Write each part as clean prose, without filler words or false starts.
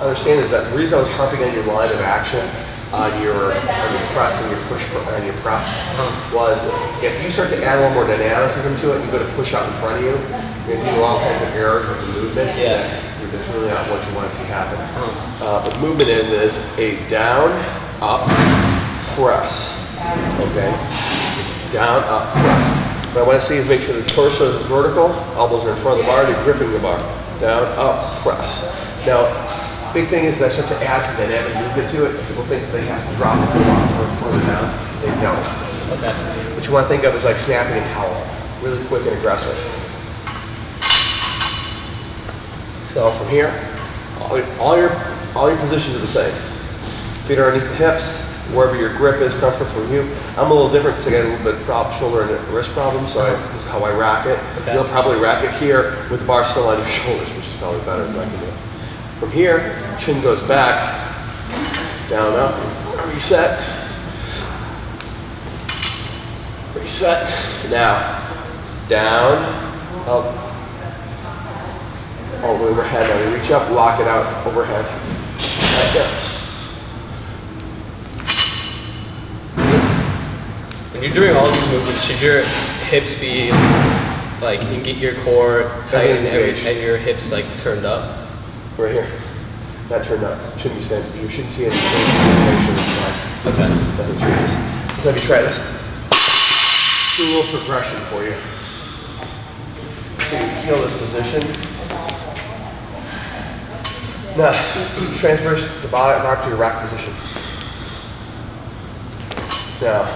understand is that the reason I was harping on your line of action on your press and your push and your press was if you start to add a little more dynamicism to it, you go to push out in front of you, you're going to do all kinds of errors with the movement. Yeah. That's really not what you want to see happen. But movement is a down, up, press. Okay? It's down, up, press. What I want to see is make sure the torso is vertical, elbows are in front of the bar, you're gripping the bar. Down, up, press. Now, big thing is I start to add some dynamic movement to it. People think they have to drop the bar further down. They don't. Okay. What you want to think of is like snapping and howl. Really quick and aggressive. So from here, all your positions are the same. Feet are underneath the hips, wherever your grip is comfortable for you. I'm a little different because I got a little bit of shoulder and wrist problem, so this is how I rack it. Okay. You'll probably rack it here with the bar still on your shoulders, which is probably better than I can do. From here, chin goes back, down, up, reset, reset. Now, down, up, all the way overhead. Now you reach up, lock it out overhead. Right there. When you're doing all these movements, should your hips be like, and get your core tight and your hips like turned up? Right here. Not turned up. Shouldn't be standing. You shouldn't see any change. Okay. Nothing changes. Just have you try this. Do a little progression for you. So you feel this position. Now, just transfer the bar to your rack position. Now,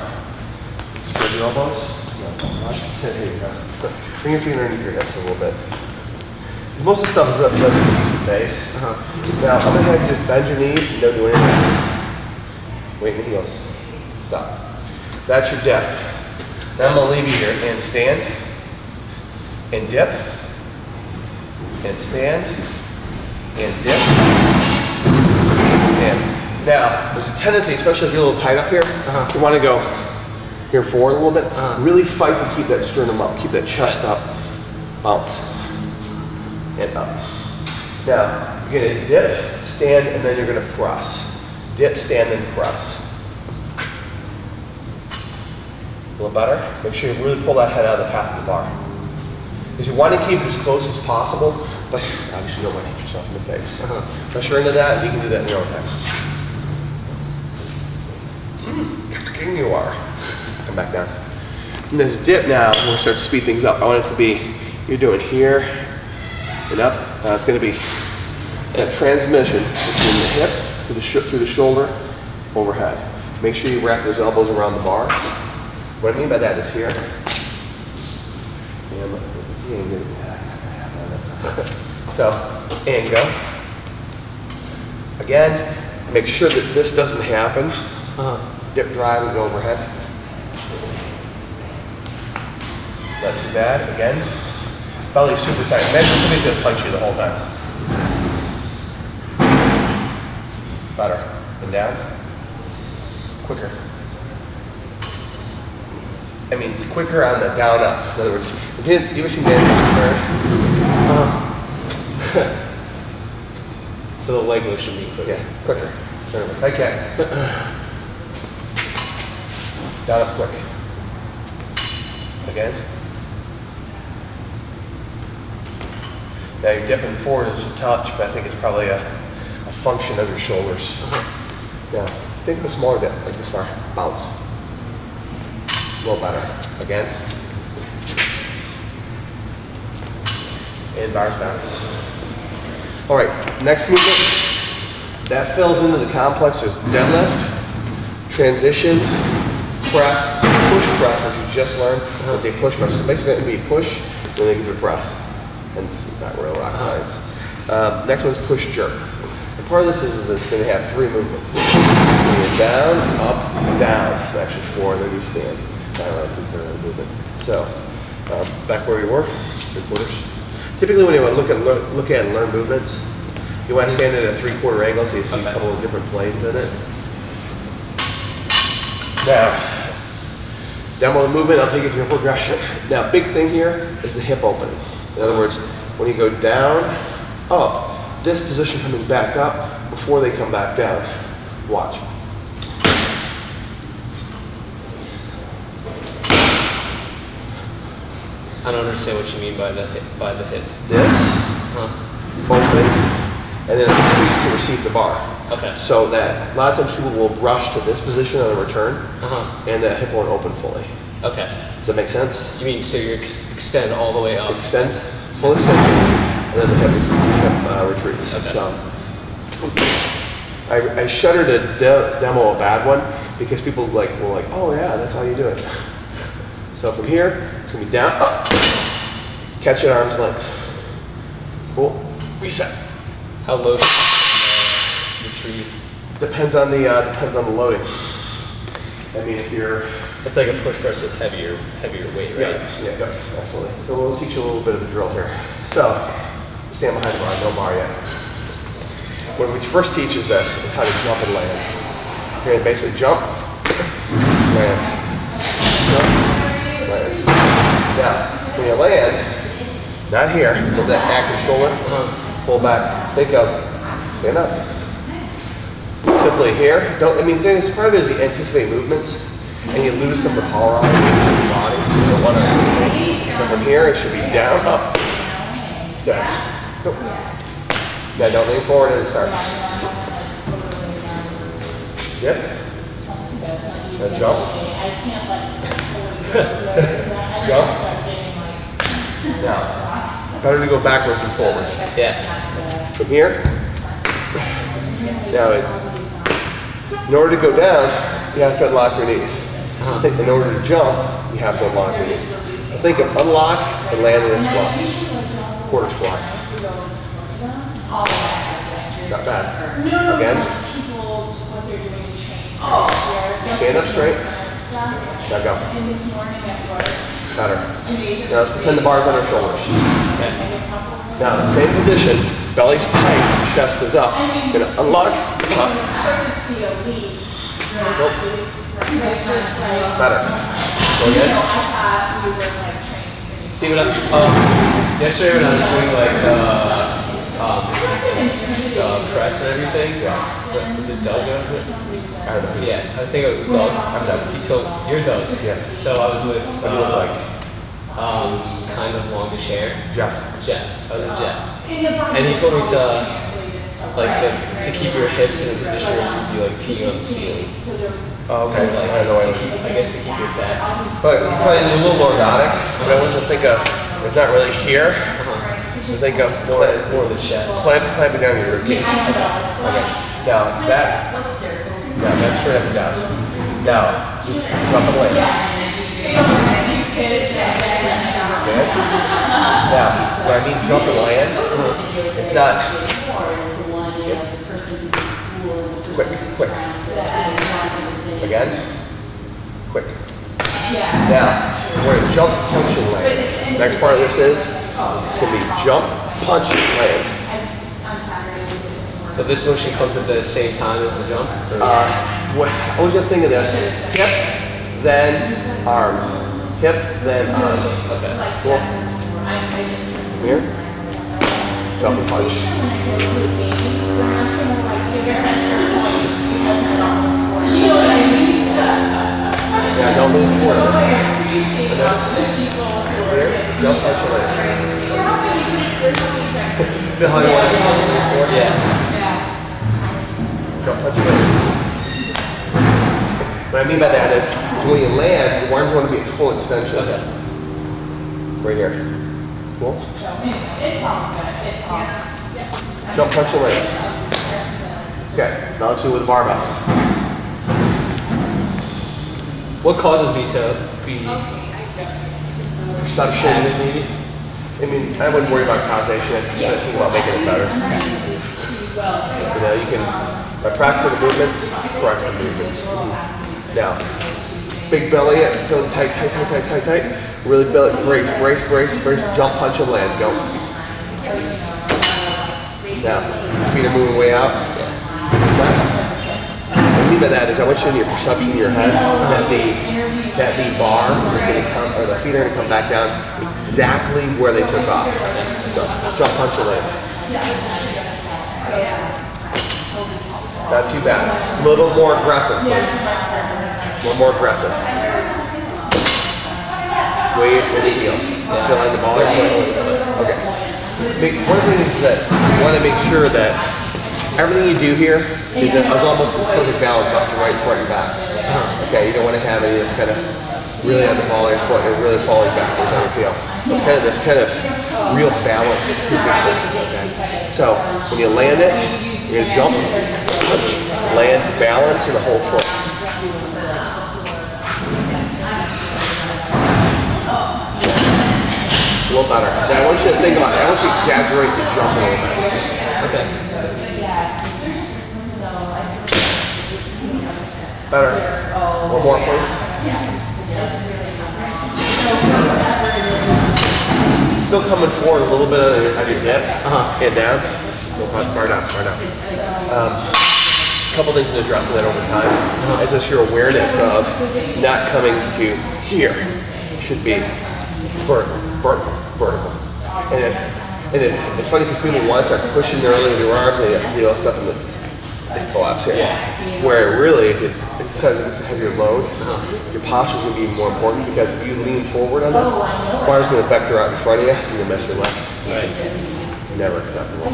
spread your elbows. Here you go. Bring your feet underneath your hips a little bit. Most of the stuff is up to the decent base. Now, I'm going to have you just bend your knees and don't do anything. Weight in the heels. Stop. That's your dip. Now I'm going to leave you here and stand, and dip, and stand, and dip, and stand. Now, there's a tendency, especially if you're a little tight up here, you want to go here forward a little bit. Really fight to keep that sternum up, keep that chest up, bounce. And up. Now, you're going to dip, stand, and then you're going to press. Dip, stand, and press. A little better. Make sure you really pull that head out of the path of the bar. Because you want to keep it as close as possible, but obviously you don't want to hit yourself in the face. Pressure into that, you can do that in your own time. King you are. Come back down. And this dip now, we're going to start to speed things up. I want it to be, you're doing here, and up. Now it's going to be that transmission between the hip to through the shoulder, overhead. Make sure you wrap those elbows around the bar. What I mean by that is here. So, and go. Again, make sure that this doesn't happen. Dip, drive, and go overhead. Not too bad. Again. Belly super tight. Imagine somebody's going to punch you the whole time. Better. And down. Quicker. I mean, quicker on the down up. In other words, you ever seen Dan Boxberry? So the leg lift should be quicker. Yeah, quicker. Okay. Down up quick. Again. Now you're dipping forward as a touch, but I think it's probably a function of your shoulders. Now, think of a smaller dip, like this far. Bounce. A little better. Again. And bars down. All right, next movement. That fills into the complex. There's deadlift, transition, press, push press, which you just learned. Let's say push press. So basically it would be push, then they give it a press. Hence, not real rock science. Next one's push jerk. And part of this is that it's going to have 3 movements. Down, up, down. Actually 4, and then you stand. I don't consider that a movement. So, back where we were, 3/4. Typically when you want to look at and learn movements, you want to stand at a 3/4 angle so you see a couple of different planes in it. Now, demo the movement, I'll take you through a progression. Now, big thing here is the hip opening. In other words, when you go down, up, this position coming back up before they come back down. Watch. I don't understand what you mean by the hip. This, open, and then it retreats to receive the bar. Okay. So that a lot of times people will rush to this position on a return, and that hip won't open fully. Okay. Does that make sense? You mean so you extend all the way up? Extend, full extension, and then the hip retreats. Okay. So I shudder to demo a bad one because people were like, oh yeah, that's how you do it. So from here, it's gonna be down, up, catch at arm's length. Cool. Reset. How low should you retrieve? Depends on the loading. I mean, if you're, it's like a push press with heavier weight, right? Yeah, absolutely. So we'll teach you a little bit of a drill here. So stand behind the bar, no bar yet. What we first teach is this: is how to jump and land. You're gonna basically jump, land, jump, land. Now, when you land, not here, with that active shoulder, pull back, think of, stand up. Simply here, things, part of it is you anticipate movements, and you lose some of the power on your body, so you don't want to anticipate. So from here, it should be down, up, down. Nope. Now don't lean forward and start. Yep. Now jump. Jump. Now, better to go backwards than forwards. Yeah. From here. Now in order to go down, you have to unlock your knees. In order to jump, you have to unlock your knees. So think of unlock and land in a squat. Quarter squat. Not bad. Again. Stand up straight. Now go. Better. Now let's pretend the bar's on our shoulders. Okay. Now, same position, belly's tight, chest is up. Gonna unlock, pop. Nope. Better. Go again. See what yesterday when I was doing press and everything, was it Doug? I don't know. Yeah, I think it was Doug. He told, you're Doug. Yes. So I was with, What do you look like? kind of longish hair. Jeff. I was with Jeff. And he told me to keep your hips in a position where you'd be like peeing on the ceiling. Oh, okay. Like, I know. I guess to keep your back. But it's probably a little more erratic, but I wasn't think of, it's not really here. Just think of More of the chest. Clamping down your ribcage. Okay. Now that's straight up and down. Now, just drop it away. See it? Now, when I mean jump and land, it's not, it's quick. Again, quick. Now, we're going to jump, punch, and land. Next part of this is, it's going to be jump, punch, land. So this motion comes at the same time as the jump? I want you to think of this. Hip, then arms. Hip, then arms. Okay. Cool. Here. Jump and punch. Yeah, don't lean forward. Here, jump, punch, and land. Feel how you want to lean forward? Yeah. Jump, punch, and land. What I mean by that is when you land, your arms want to be at full extension. Okay. Right here. Cool? It's all good. It's all good. Jump, punch, and land. Okay, now let's do it with a barbell. What causes me to be Perception, maybe? I mean, I wouldn't worry about causation. Just think about making it better. You know, you can, by practicing the movements, correct the movements. Now, big belly, belly tight. Really belly, brace, jump, punch, and land. Go. Now, feet are moving way out. What I mean by that is I want you in your perception in your head that the bar is going to come, or the feet are going to come back down exactly where they took off. So, jump, punch, and land. Not too bad. A little more aggressive, please. A little more aggressive. Weight and the heels. Feeling the ball. Okay. One of the things is that you want to make sure that everything you do here is almost in perfect balance left to right, front and back. Okay, you don't want to have any that's kind of really on the ball or foot and really falling backwards on your heel. It's kind of real balanced position. Okay? So when you land it, you're gonna jump, punch, land, balance in the whole foot. A little better. Now I want you to think about it. I want you to exaggerate the jump a little bit. Okay. Better. One more, please. Still coming forward a little bit on your hip and down. Far down, far down. A couple things to address that over time is just your awareness of not coming to here. It should be vertical, vertical, vertical. And it's funny because people want to start pushing their arms and they do all stuff and they collapse here. Where really, if it says it's a heavier load, your posture is going to be more important because if you lean forward on this, the bar is going to vector out in front of you and you'll miss your left, which is never acceptable.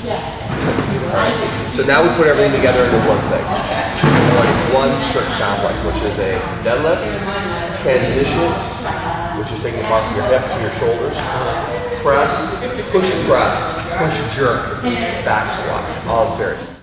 Alright, so now we put everything together into one thing. One strict complex, which is a deadlift, transition, which is taking the bar from your hip to your shoulders, press, push, jerk, back squat, all in series.